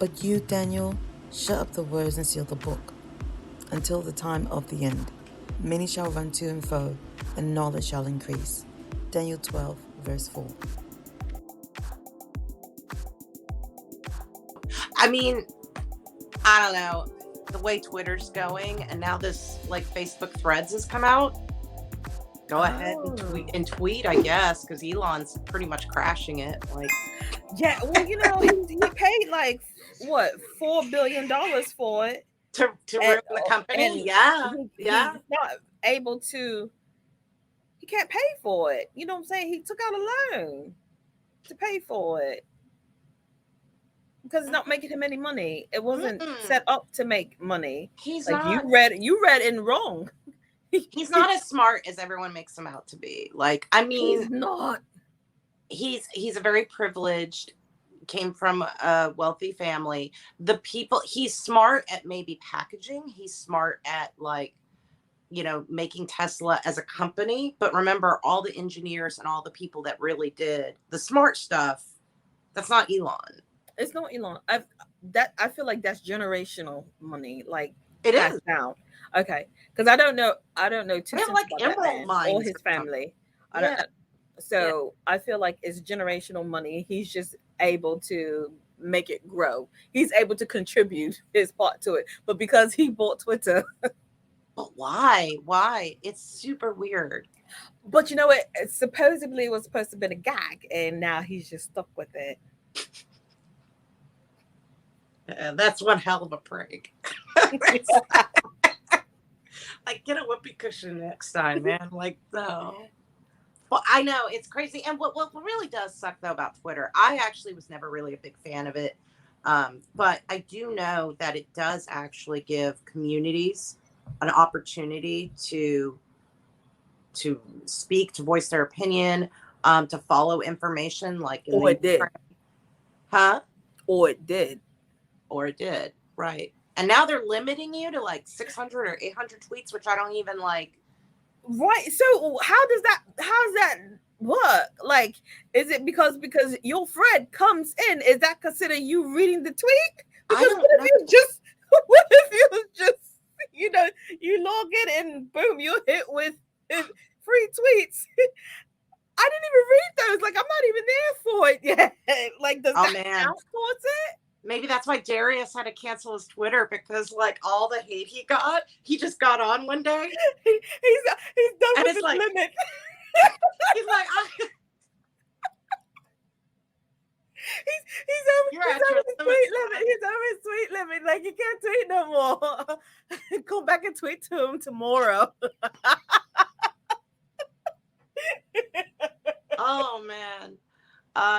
But you, Daniel, shut up the words and seal the book until the time of the end. Many shall run to and fro, and knowledge shall increase. Daniel 12, verse 4. I mean, I don't know, the way Twitter's going, and now this like Facebook Threads has come out. Go ahead and tweet, I guess, because Elon's pretty much crashing it. Like, yeah, well, you know, he paid like what $4 billion for it to ruin the company. And he's not able to. He can't pay for it. You know what I'm saying? He took out a loan to pay for it because it's not making him any money. It wasn't set up to make money. He's like not. You read it wrong. He's not as smart as everyone makes him out to be. Like, I mean, he's not. He's a very privileged, came from a wealthy family. The people, he's smart at maybe packaging. He's smart at, like, you know, making Tesla as a company. But remember, all the engineers and all the people that really did the smart stuff, that's not Elon. It's not Elon. I feel like that's generational money. Like, it is down. Okay, because I don't know too much like about emerald mines or his family. I don't. So I feel like it's generational money. He's just able to make it grow. He's able to contribute his part to it. But because he bought Twitter. But why? Why? It's super weird. But you know what? Supposedly it was supposed to be a gag, and now he's just stuck with it. That's one hell of a prank. Like, get a whoopee cushion next time, man. Like, no. Well, I know it's crazy. And what really does suck though about Twitter, I actually was never really a big fan of it. But I do know that it does actually give communities an opportunity to speak, to voice their opinion, to follow information. Like, it did. Huh? Or it did. Right. And now they're limiting you to like 600 or 800 tweets, which I don't even like. Right. So how does that work? Like, is it because your friend comes in? Is that considered you reading the tweet? Because what if you just you know, you log in and boom, you're hit with free tweets. I didn't even read those. Like, I'm not even there for it yet. Like, does that count towards it? Maybe that's why Darius had to cancel his Twitter, because like all the hate he just got on one day. He's done with his limit. He's like, he's over his tweet limit. He's over his tweet limit. Like, you can't tweet no more. Go back and tweet to him tomorrow. Oh man.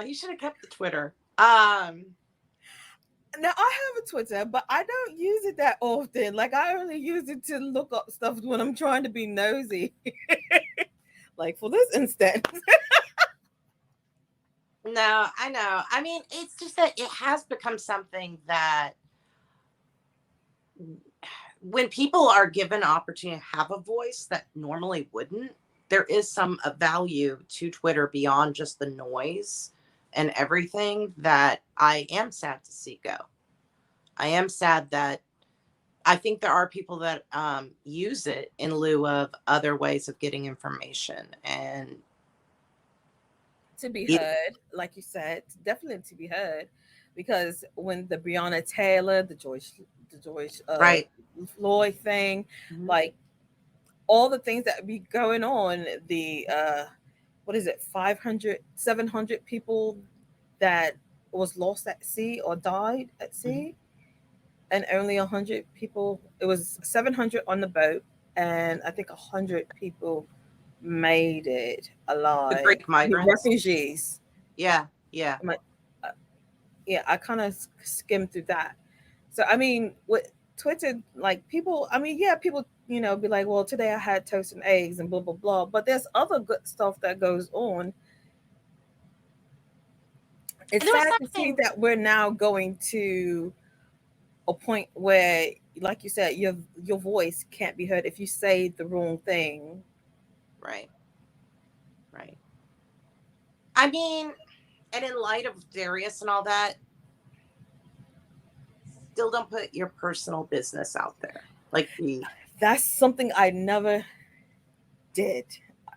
He should have kept the Twitter. Now, I have a Twitter, but I don't use it that often. Like, I only use it to look up stuff when I'm trying to be nosy. Like, for this instance. No, I know. I mean, it's just that it has become something that when people are given an opportunity to have a voice that normally wouldn't, there is some value to Twitter beyond just the noise and everything that I am sad to see go. I am sad that I think there are people that use it in lieu of other ways of getting information and to be heard, like you said, definitely to be heard. Because when the Breonna Taylor, the George Floyd thing, like all the things that be going on, the 700 people that was lost at sea or died at sea, and only 100 people. It was 700 on the boat, and I think 100 people made it alive. The Greek migrants, refugees. Yeah. I kind of skimmed through that. So I mean, with Twitter, like people, people, be like, well, today I had toast and eggs and blah blah blah. But there's other good stuff that goes on. It's sad to see that we're now going to a point where, like you said, your voice can't be heard if you say the wrong thing. Right. I mean, and in light of Darius and all that, still don't put your personal business out there. Like that's something I never did,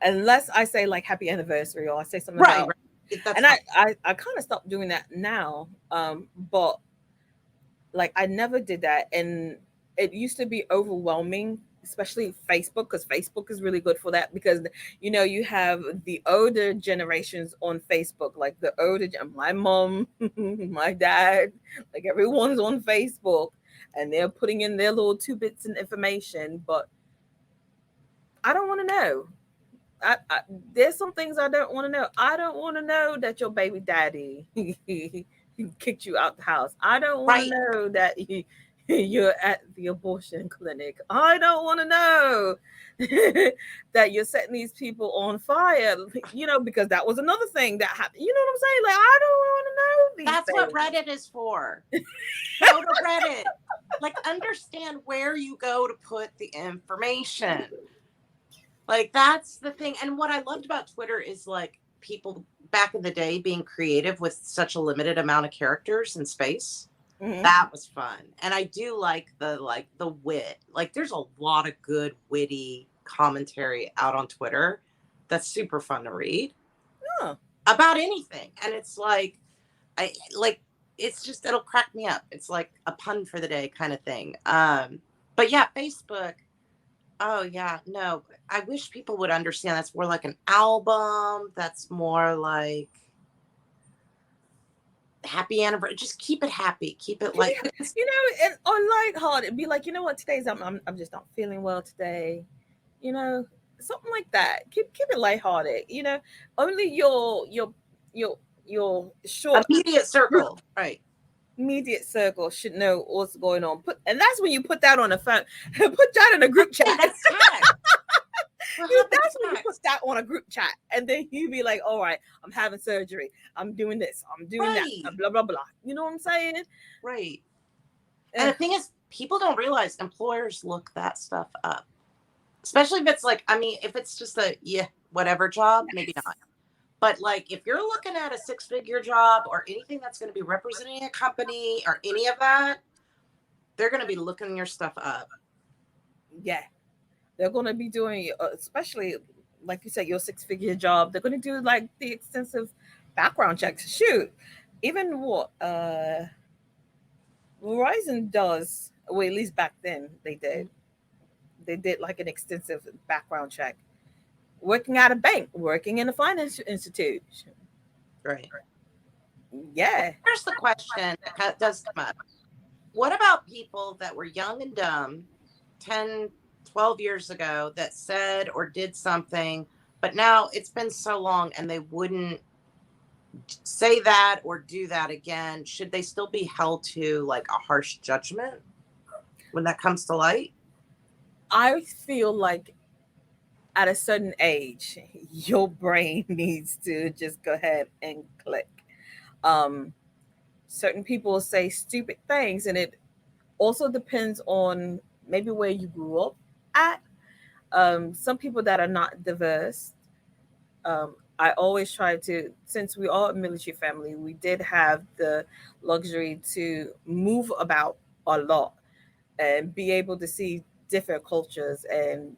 unless I say like happy anniversary or I say something right, about. That's And fine. I kind of stopped doing that now. But like I never did that, and it used to be overwhelming, especially Facebook, because Facebook is really good for that, because you have the older generations on Facebook, like my mom, my dad, like everyone's on Facebook, and they're putting in their little 2 bits of information, but I don't want to know. I there's some things I don't want to know. I don't want to know that your baby daddy kicked you out the house. I don't want to Right. know that you're at the abortion clinic. I don't want to know that you're setting these people on fire. Because that was another thing that happened. You know what I'm saying? Like I don't want to know these That's things. what Reddit is for. Go to Reddit. Like, understand where you go to put the information. Like, that's the thing. And what I loved about Twitter is like people back in the day being creative with such a limited amount of characters and space. Mm-hmm. That was fun. And I do like the wit. Like, there's a lot of good witty commentary out on Twitter that's super fun to read. Oh. About anything. And it's like, it's just, it'll crack me up. It's like a pun for the day kind of thing. But yeah, Facebook. Oh yeah, no. I wish people would understand that's more like an album. That's more like happy anniversary. Just keep it happy. Keep it like and on lighthearted. Be like, you know what? Today's I'm just not feeling well today. Something like that. Keep it lighthearted. Only your short immediate circle, right? Immediate circle should know what's going on. And that's when you put that on a phone. Put that in a group chat. That's that's when you put that on a group chat, and then you be like, "All right, I'm having surgery. I'm doing this. I'm doing that. Blah blah blah." You know what I'm saying? Right. And the thing is, people don't realize employers look that stuff up, especially if it's like, if it's just a whatever job, maybe not. But like, if you're looking at a 6-figure job or anything that's going to be representing a company or any of that, they're going to be looking your stuff up. Yeah. They're going to be doing, especially like you said, your 6-figure job. They're going to do like the extensive background checks. Shoot, even what Verizon does, well, at least back then they did. They did like an extensive background check. Working at a bank, working in a finance institution. Right. Yeah. Here's the question that does come up. What about people that were young and dumb 10, 12 years ago that said or did something, but now it's been so long and they wouldn't say that or do that again? Should they still be held to like a harsh judgment when that comes to light? I feel like at a certain age, your brain needs to just go ahead and click. Certain people say stupid things, and it also depends on maybe where you grew up at. Some people that are not diverse, I always try to, since we are a military family, we did have the luxury to move about a lot and be able to see different cultures and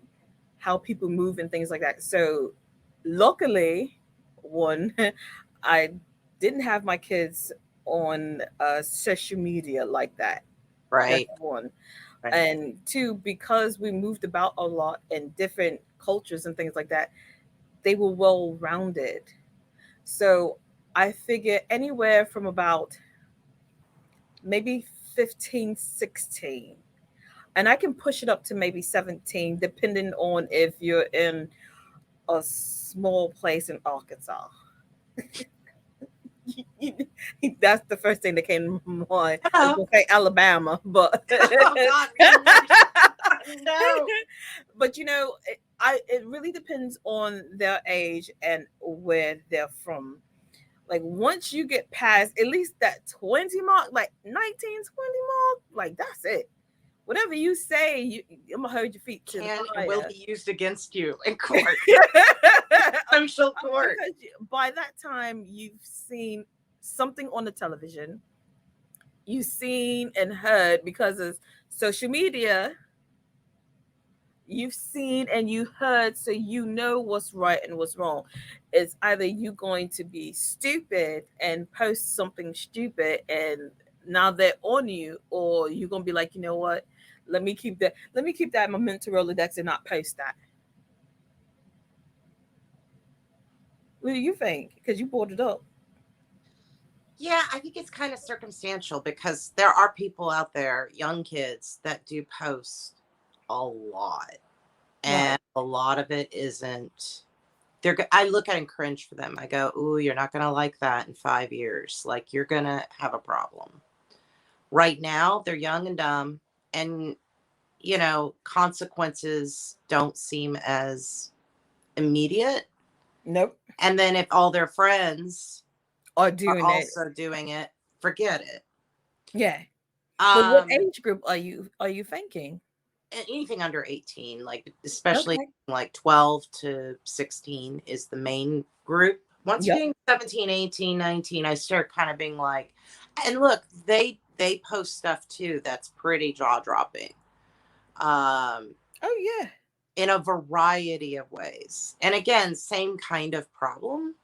how people move and things like that. So luckily, I didn't have my kids on social media like that. Right. That's one. Right. And two, because we moved about a lot in different cultures and things like that, they were well-rounded. So I figure anywhere from about maybe 15, 16, and I can push it up to maybe 17, depending on if you're in a small place in Arkansas. That's the first thing that came to mind. I was gonna say Alabama, but oh, God, no. But it really depends on their age and where they're from. Like once you get past at least that 20 mark, like 19, 20 mark, like that's it. Whatever you say, I'm gonna hold your feet to the fire. And will be used against you in court. Social court. Because by that time, you've seen something on the television. you've seen and heard because of social media. You've seen and you heard, so you know what's right and what's wrong. It's either you going to be stupid and post something stupid and now they're on you, or you're gonna be like, you know what? Let me keep that in my mental Rolodex and not post that. What do you think? Because you brought it up. Yeah, I think it's kind of circumstantial because there are people out there, young kids, that do post a lot. And Right. a lot of it isn't. I look at and cringe for them. I go, ooh, you're not going to like that in 5 years. Like, you're going to have a problem. Right now, they're young and dumb. And, consequences don't seem as immediate. Nope. And then if all their friends Or are doing it. also doing it, forget it. Yeah. But what Um, age group are you thinking? Anything under 18, like especially Okay. like 12 to 16 is the main group. Once you're Yep. getting 17, 18, 19, I start kind of being like, and look, they post stuff too that's pretty jaw-dropping. Um, Oh yeah. in a variety of ways. And again, same kind of problem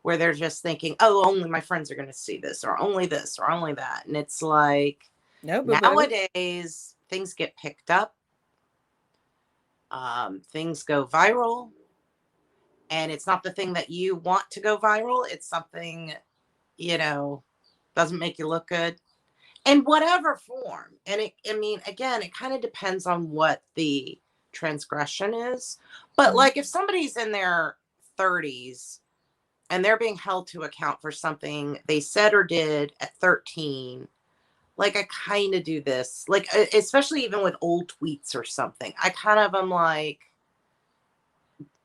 where they're just thinking, oh, only my friends are going to see this or only this or only that. And it's like, No, boo boo. nowadays things get picked up. Things go viral, and it's not the thing that you want to go viral. It's something, doesn't make you look good in whatever form. And I mean, again, it kind of depends on what the transgression is. But Mhm. like if somebody's in their 30s and they're being held to account for something they said or did at 13, like I kind of do this, like, especially even with old tweets or something, I kind of am like,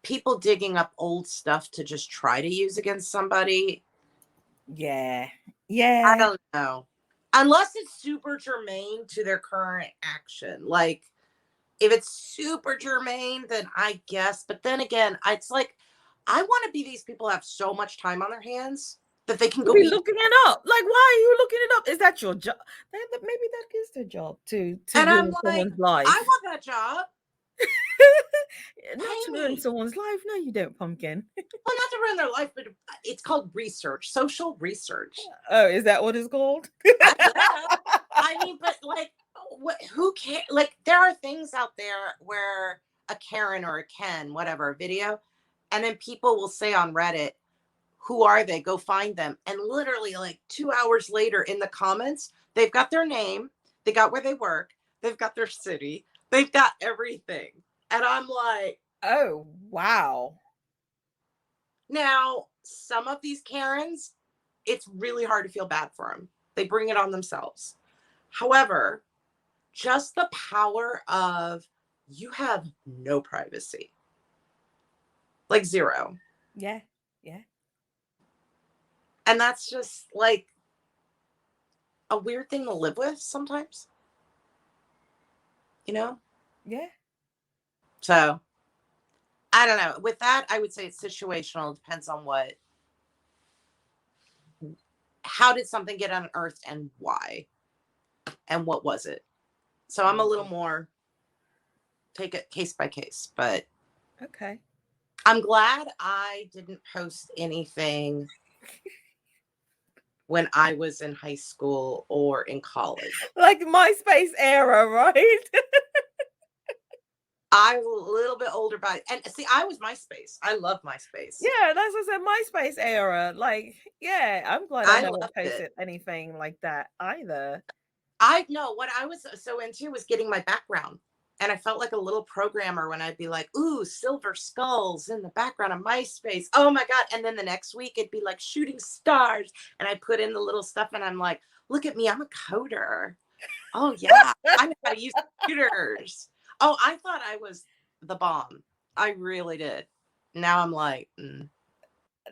people digging up old stuff to just try to use against somebody. Yeah. I Yeah. don't know. Unless it's super germane to their current action. Like, if it's super germane, then I guess. But then again, it's like, I want to be these people who have so much time on their hands that they can To go be be. looking it up. Like, why are you looking it up? Is that your job? Maybe that is their job to And I'm ruin like, someone's I life. want that job. Not Pay to ruin me. someone's life. No, you don't, pumpkin. Well, not to ruin their life, but it's called research, social research. Oh, is that what it's called? I guess. I mean, but like, who cares? Like, there are things out there where a Karen or a Ken, whatever, video, and then people will say on Reddit, who are they? Go find them. And literally, like 2 hours later in the comments, they've got their name, they got where they work, they've got their city, they've got everything. And I'm like, Oh, wow. now, some of these Karens, it's really hard to feel bad for them. They bring it on themselves. However, just the power of, you have no privacy, like zero. Yeah. Yeah. And that's just like a weird thing to live with sometimes, you know? Yeah. So I don't know. With that, I would say it's situational. It depends on how did something get unearthed and why? And what was it? So I'm a little more take it case by case, but Okay. I'm glad I didn't post anything when I was in high school or in college. Like MySpace era, right? I was a little bit older and see, I was MySpace. I love MySpace. Yeah, that's what I said. MySpace era. Like, yeah, I'm glad I I never loved it. posted anything like that either. I know what I was so into was getting my background. And I felt like a little programmer when I'd be like, ooh, silver skulls in the background of MySpace. Oh my God. And then the next week it'd be like shooting stars. And I put in the little stuff and I'm like, look at me, I'm a coder. Oh yeah, I know how to use computers. Oh, I thought I was the bomb. I really did. Now I'm like,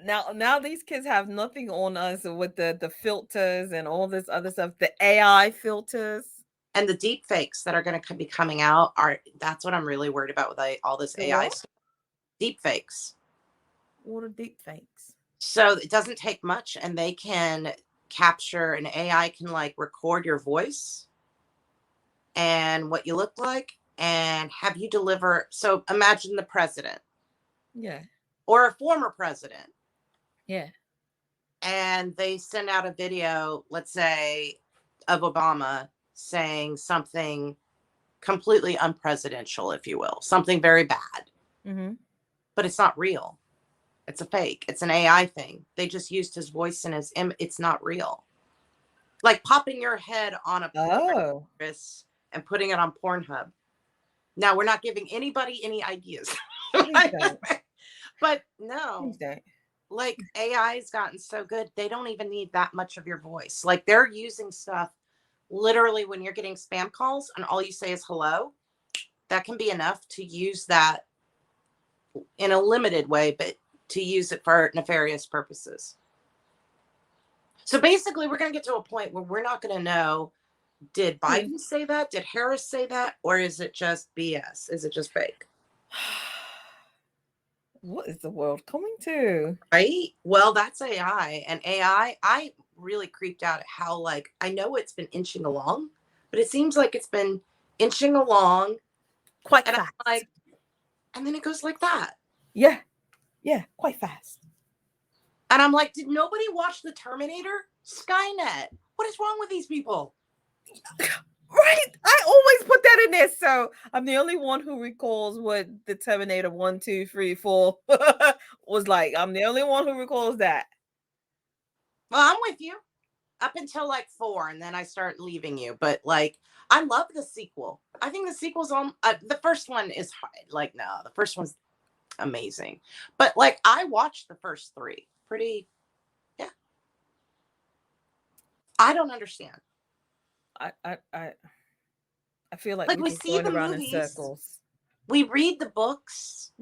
Now these kids have nothing on us with the filters and all this other stuff, the AI filters. and the deep fakes that are going to be coming out that's what I'm really worried about with all this The AI what? stuff. Deep fakes. What are deep fakes? So it doesn't take much, and they can capture, an AI can like record your voice and what you look like and have you deliver. So imagine the president. Yeah. Or a former president. Yeah. And they send out a video, let's say, of Obama saying something completely unpresidential, if you will, something very bad. Mm-hmm. But it's not real. It's a fake. It's an AI thing. They just used his voice and his it's not real. Like popping your head on a porn service and putting it on Pornhub. Now, we're not giving anybody any ideas. But no. Like AI's gotten so good, they don't even need that much of your voice. Like they're using stuff literally when you're getting spam calls and all you say is hello. That can be enough to use that in a limited way, but to use it for nefarious purposes. So basically, we're going to get to a point where we're not going to know, did Biden say that? Did Harris say that? Or is it just BS? Is it just fake? What is the world coming to? Right? Well, that's AI. And AI, I really creeped out at how, like, I know it's been inching along, but it seems like it's been inching along quite fast. And then it goes like that. Yeah. Yeah, quite fast. And I'm like, did nobody watch The Terminator? Skynet. What is wrong with these people? Right. I always put that in there. So I'm the only one who recalls what the Terminator 1, 2, 3, 4 was like. I'm the only one who recalls that. Well, I'm with you up until like 4, and then I start leaving you. But like, I love the sequel. I think the sequel's on. The first one is like, no, the first one's amazing. But like, I watched the first 3. Pretty, yeah. I don't understand. I feel like we see the around movies, in circles. We read the books,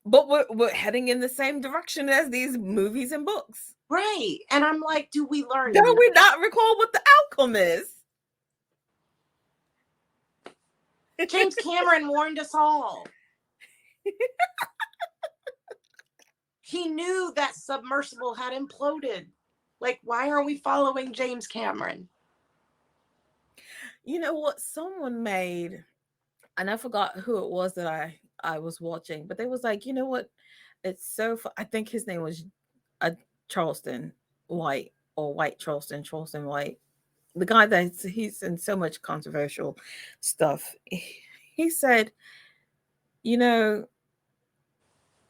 but we're heading in the same direction as these movies and books, right? And I'm like, do we learn? Do we not recall what the outcome is? James Cameron warned us all. He knew that submersible had imploded. Like, why are we following James Cameron? You know what? Someone made, and I forgot who it was that I was watching, but they was like, you know what? It's so I think his name was Charleston White, or White Charleston White. The guy that he's in so much controversial stuff. He said, you know,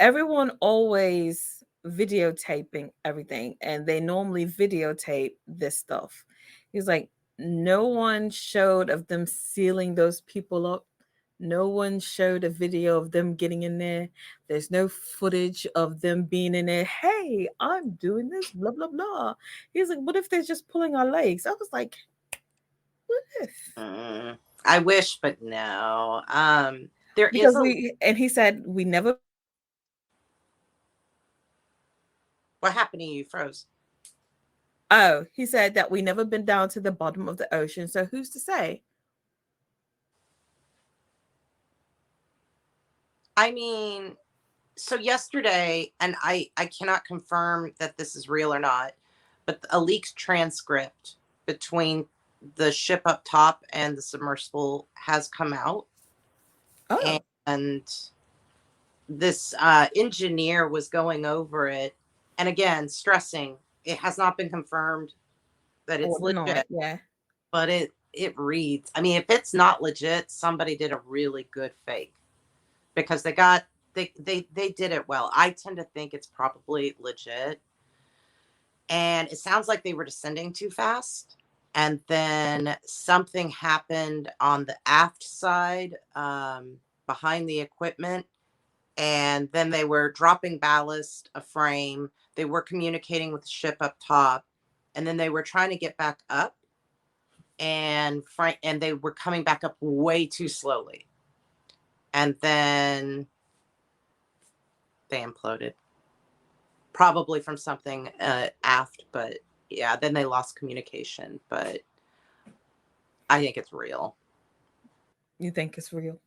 everyone always videotaping everything, and they normally videotape this stuff. He's like, no one showed of them sealing those people up. No one showed a video of them getting in there. There's no footage of them being in there. Hey, I'm doing this, blah, blah, blah. He's like, what if they're just pulling our legs? I was like, what if? I wish, but no. There because is and he said, we never. What happened to you? You froze. Oh, he said that we never been down to the bottom of the ocean. So who's to say? I mean, so yesterday, and I cannot confirm that this is real or not, but a leaked transcript between the ship up top and the submersible has come out. Oh. And this engineer was going over it. And again, stressing, it has not been confirmed that it's legit. Yeah. But it reads. I mean, if it's not legit, somebody did a really good fake. Because they did it well. I tend to think it's probably legit. And it sounds like they were descending too fast. And then something happened on the aft side, behind the equipment. And then they were dropping ballast, a frame. They were communicating with the ship up top. And then they were trying to get back up. And they were coming back up way too slowly. And then they imploded. Probably from something aft, but yeah, then they lost communication. But I think it's real. You think it's real?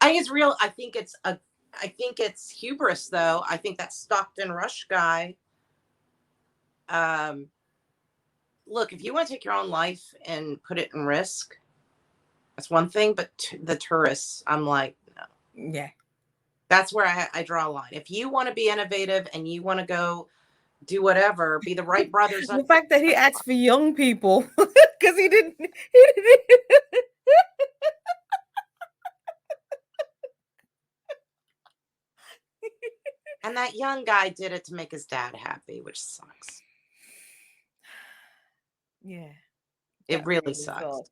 I think it's real. I think it's hubris, though. I think that Stockton Rush guy, look, if you want to take your own life and put it in risk, that's one thing. But the tourists, I'm like, no. Yeah. That's where I draw a line. If you want to be innovative and you want to go do whatever, be the Wright brothers. The fact that he asked for young people because he didn't. And that young guy did it to make his dad happy, which sucks. Yeah. It really sucks.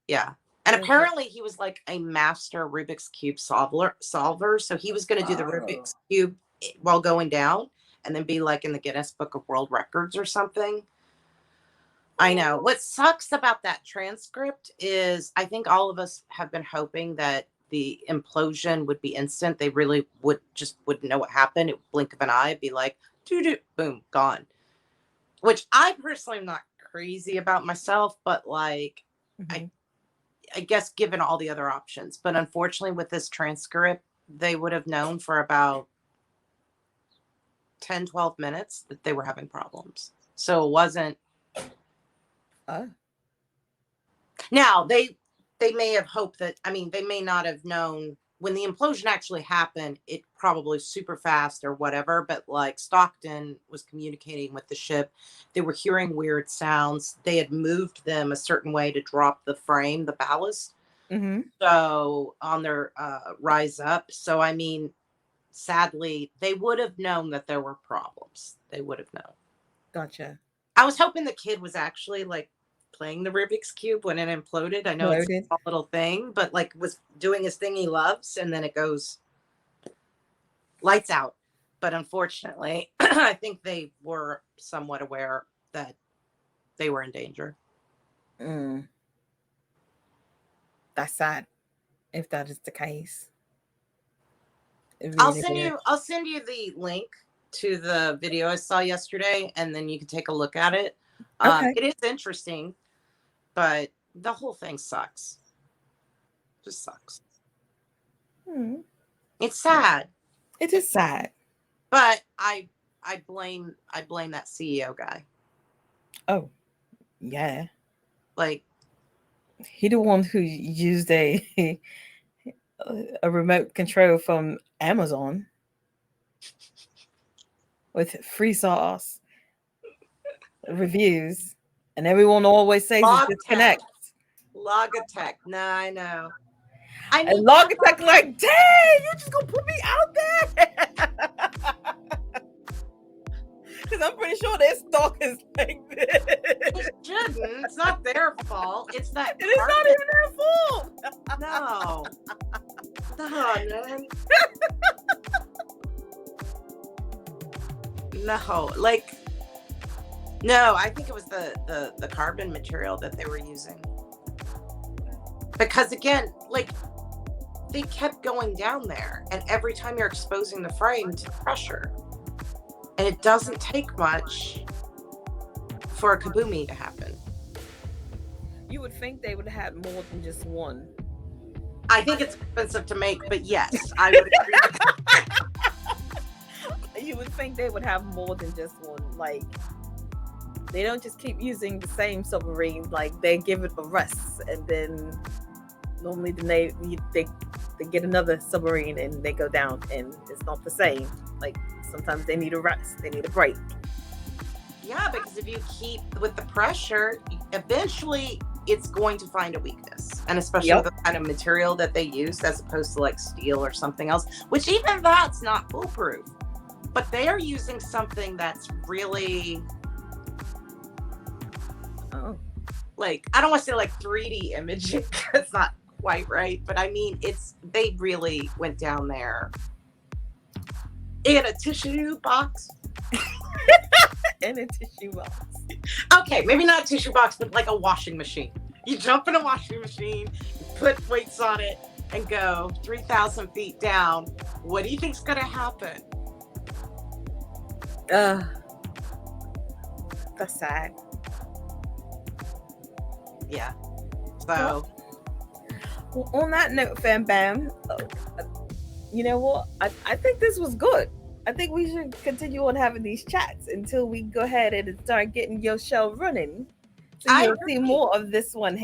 Yeah. And apparently he was like a master Rubik's Cube solver. So he was going to do the Rubik's Cube while going down and then be like in the Guinness Book of World Records or something. I know. What sucks about that transcript is I think all of us have been hoping that the implosion would be instant. They really wouldn't know what happened. It would blink of an eye, it'd be like, doo-doo, boom, gone. Which I personally am not crazy about myself, but like, I guess given all the other options. But unfortunately with this transcript, they would have known for about 10, 12 minutes that they were having problems. So it wasn't. Now, they may have hoped that, I mean, they may not have known when the implosion actually happened, it probably super fast or whatever, but like Stockton was communicating with the ship. They were hearing weird sounds. They had moved them a certain way to drop the frame, the ballast. So on their rise up. So, I mean, sadly, they would have known that there were problems. They would have known. Gotcha. I was hoping the kid was actually like playing the Rubik's Cube when it imploded. I know it's a small little thing, but like was doing his thing he loves, and then it goes lights out. But unfortunately, I think they were somewhat aware that they were in danger. That's sad if that is the case. Really I'll send you the link to the video I saw yesterday, and then you can take a look at it. It is interesting, but the whole thing sucks. Just sucks. It's sad. It is sad. But I blame that CEO guy. Oh, yeah. Like he the one who used a remote control from Amazon with free sauce reviews, and everyone always says it disconnects. Logitech. No, I know. And Logitech like, dang, you just gonna put me out there? Because I'm pretty sure their stock is like this. It shouldn't. It's not their fault. It's that. It is not even their fault. No. No, man. No, like, no, I think it was the carbon material that they were using. Because again, like, they kept going down there, and every time you're exposing the frame to pressure, and it doesn't take much for a kaboomy to happen. You would think they would have more than just one. I think it's expensive to make, but yes, I would agree with that. You would think they would have more than just one. Like, they don't just keep using the same submarine. Like, they give it a rest, and then normally they get another submarine and they go down, and it's not the same. Like, sometimes they need a rest, they need a break. Yeah, because if you keep with the pressure, eventually it's going to find a weakness, and especially with the kind of material that they use, as opposed to like steel or something else, which even that's not foolproof. But they are using something that's really, like, I don't want to say like 3D imaging, it's not quite right, but I mean, they really went down there in a tissue box. In a tissue box. Okay, maybe not a tissue box, but like a washing machine. You jump in a washing machine, put weights on it, and go 3,000 feet down. What do you think's gonna happen? That's sad. Yeah. So, well, on that note, Fam Bam, you know what? I think this was good. I think we should continue on having these chats until we go ahead and start getting your show running. So I you'll see agree. more of this one